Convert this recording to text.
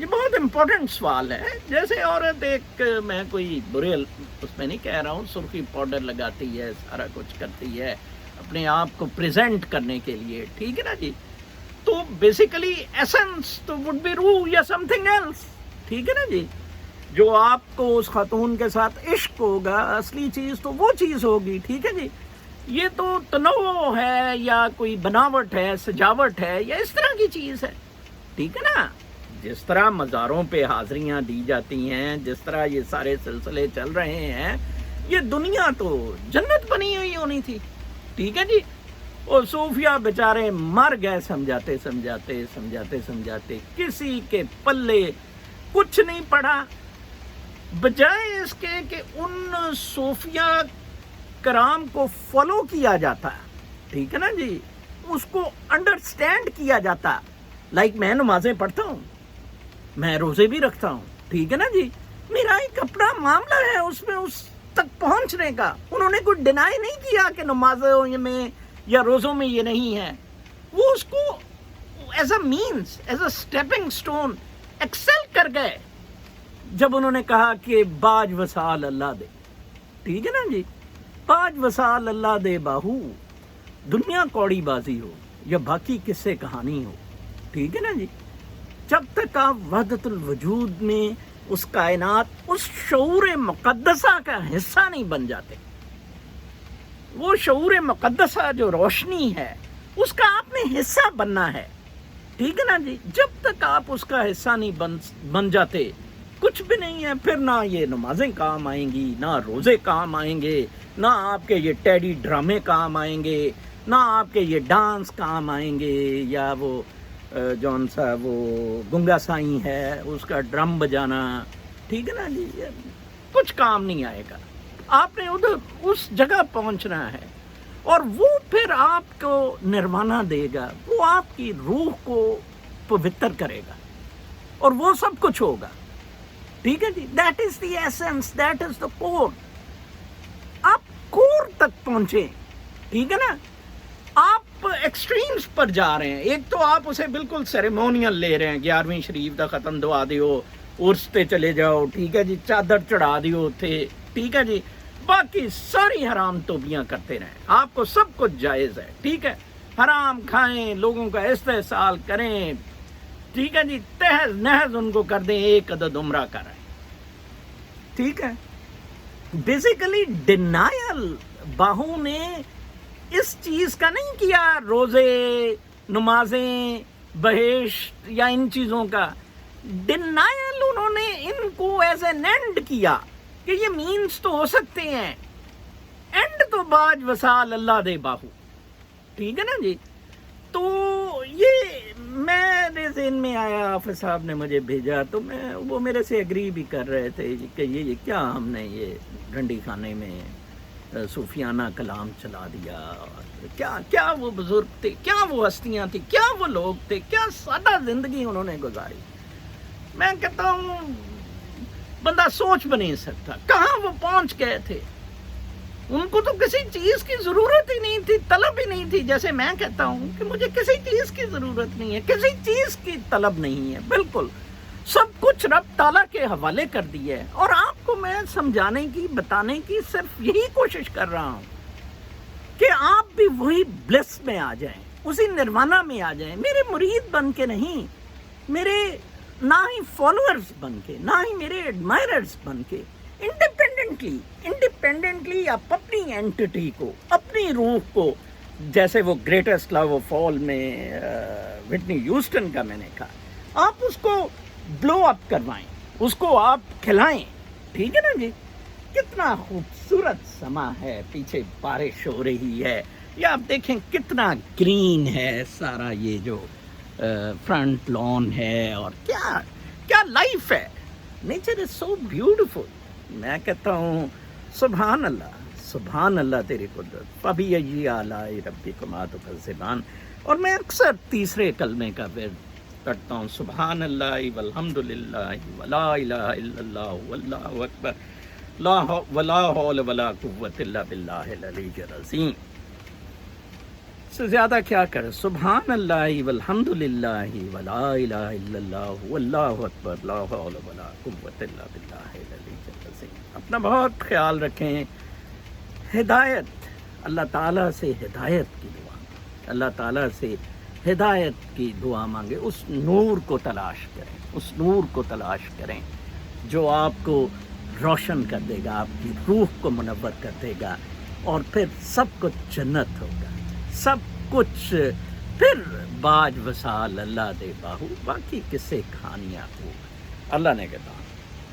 یہ بہت امپورٹنٹ سوال ہے. جیسے عورت ایک، میں کوئی برے اس میں نہیں کہہ رہا ہوں، سرخی پاؤڈر لگاتی ہے، سارا کچھ کرتی ہے اپنے آپ کو پریزنٹ کرنے کے لیے، ٹھیک ہے نا جی، تو بیسیکلی ایسنس تو وڈ بی روح یا سم تھنگ ایلس، ٹھیک ہے نا جی. جو آپ کو اس خاتون کے ساتھ عشق ہوگا، اصلی چیز تو وہ چیز ہوگی، ٹھیک ہے جی. یہ تو تنوع ہے یا کوئی بناوٹ ہے، سجاوٹ ہے، یا اس طرح کی چیز ہے، ٹھیک ہے نا. جس طرح مزاروں پہ حاضریاں دی جاتی ہیں، جس طرح یہ سارے سلسلے چل رہے ہیں، یہ دنیا تو جنت بنی ہوئی ہونی تھی، ٹھیک ہے جی. اور صوفیہ بیچارے مر گئے سمجھاتے سمجھاتے سمجھاتے سمجھاتے، کسی کے پلے کچھ نہیں پڑا، بجائے اس کے کہ ان صوفیہ کرام کو فالو کیا جاتا، ٹھیک ہے نا جی، اس کو انڈرسٹینڈ کیا جاتا. لائک میں نمازیں پڑھتا ہوں، میں روزے بھی رکھتا ہوں، ٹھیک ہے نا جی، میرا ایک اپنا معاملہ ہے اس میں اس تک پہنچنے کا. انہوں نے کوئی ڈینائی نہیں کیا کہ نمازوں میں یا روزوں میں یہ نہیں ہے، وہ اس کو as a means, as a stepping stone excel کر گئے جب انہوں نے کہا کہ باج وصال اللہ دے، ٹھیک ہے نا جی، باج وصال اللہ دے باہو، دنیا کوڑی بازی ہو یا باقی قصے کہانی ہو، ٹھیک ہے نا جی، جب تک آپ وحدت الوجود میں اس کائنات، اس شعور مقدسہ کا حصہ نہیں بن جاتے، وہ شعور مقدسہ جو روشنی ہے اس کا آپ نے حصہ بننا ہے، ٹھیک ہے نا جی. جب تک آپ اس کا حصہ نہیں بن جاتے، کچھ بھی نہیں ہے. پھر نہ یہ نمازیں کام آئیں گی، نہ روزے کام آئیں گے، نہ آپ کے یہ ٹیڈی ڈرامے کام آئیں گے، نہ آپ کے یہ ڈانس کام آئیں گے، یا وہ جون سا وہ گنگا سائیں ہے اس کا ڈرم بجانا، ٹھیک ہے نا جی، کچھ کام نہیں آئے گا. آپ نے ادھر اس جگہ پہنچنا ہے، اور وہ پھر آپ کو نروانہ دے گا، وہ آپ کی روح کو پوتر کرے گا، اور وہ سب کچھ ہوگا، ٹھیک ہے جی. That is the essence, that is the core. آپ کور تک پہنچیں، ٹھیک ہے نا. آپ ایکسٹریمز پر جا رہے ہیں. ایک تو آپ اسے بالکل سیریمونیل لے رہے ہیں، 11ویں شریف دا ختم دعا دیو، عرس تے چلے جاؤ، ٹھیک ہے جی، چادر چڑھا دیو تھے، ٹھیک ہے جی، باقی ساری حرام توبیاں کرتے رہیں. آپ کو سب کچھ جائز ہے، ٹھیک ہے، حرام کھائیں، لوگوں کا استحصال کریں، ٹھیک ہے جی، تہز نہز ان کو کر دیں، ایک عدد عمرہ کریں، ٹھیک ہے. بیسیکلی ڈینائل باہو نے اس چیز کا نہیں کیا، روزے، نمازیں، بہشت یا ان چیزوں کا ڈینائل انہوں نے ان کو ایز این اینڈ کیا کہ یہ مینز تو ہو سکتے ہیں، اینڈ تو باج وصال اللہ دے باہو، ٹھیک ہے نا جی. تو یہ میرے ذہن میں آیا، حافظ صاحب نے مجھے بھیجا، تو وہ میرے سے اگری بھی کر رہے تھے کہ یہ کیا ہم نے یہ ڈنڈی خانے میں صوفیانہ کلام چلا دیا، کیا وہ بزرگ تھے، کیا وہ ہستیاں تھیں، کیا وہ لوگ تھے، کیا سادہ زندگی انہوں نے گزاری. میں کہتا ہوں بندہ سوچ بھی نہیں سکتا کہاں وہ پہنچ گئے تھے. ان کو تو کسی چیز کی ضرورت ہی نہیں تھی، طلب ہی نہیں تھی. جیسے میں کہتا ہوں کہ مجھے کسی چیز کی ضرورت نہیں ہے، کسی چیز کی طلب نہیں ہے، بالکل سب کچھ رب تعالیٰ کے حوالے کر دیا ہے. اور آپ کو میں سمجھانے کی، بتانے کی صرف یہی کوشش کر رہا ہوں کہ آپ بھی وہی بلس میں آ جائیں، اسی نروانہ میں آ جائیں. میرے مرید بن کے نہیں، میرے نہ ہی فالوورز بن کے، نہ ہی میرے ایڈمائررز بن کے، انڈیپینڈنٹلی آپ اپنی اینٹیٹی کو، اپنی روح کو، جیسے وہ گریٹسٹ لو آف آل میں وٹنی ہیوسٹن کا میں نے کہا، آپ اس کو بلو اپ کروائیں، اس کو آپ کھلائیں، ٹھیک ہے نا جی. کتنا خوبصورت سما ہے، پیچھے بارش ہو رہی ہے، یا آپ دیکھیں کتنا گرین ہے سارا یہ جو فرنٹ لان ہے، اور کیا لائف ہے. Nature is so beautiful. میں کہتا ہوں سبحان اللہ تیری قدرت، فبأي آلاء ربكما تكذبان. اور میں اکثر تیسرے کلمے کا پھر کرتا ہوں، سبحان اللہ والحمد للہ ولا الہ الا اللہ واللہ اکبر ولا حول ولا قوت الا باللہ العلی العظیم. سے زیادہ کیا کرے. سبحان اللہ والحمد للہ ولا الہ الا اللہ واللہ اکبر لا حول ولا قوۃ الا باللہ العلی العظیم. اپنا بہت خیال رکھیں. ہدایت اللہ تعالیٰ سے ہدایت کی دعا، اللہ تعالیٰ سے ہدایت کی دعا مانگے. اس نور کو تلاش کریں، اس نور کو تلاش کریں جو آپ کو روشن کر دے گا، آپ کی روح کو منور کر دے گا، اور پھر سب کچھ جنت ہوگا، سب کچھ پھر باج وصال اللہ دے باہو، باقی کسے کھانیاں ہو. اللہ نے کہا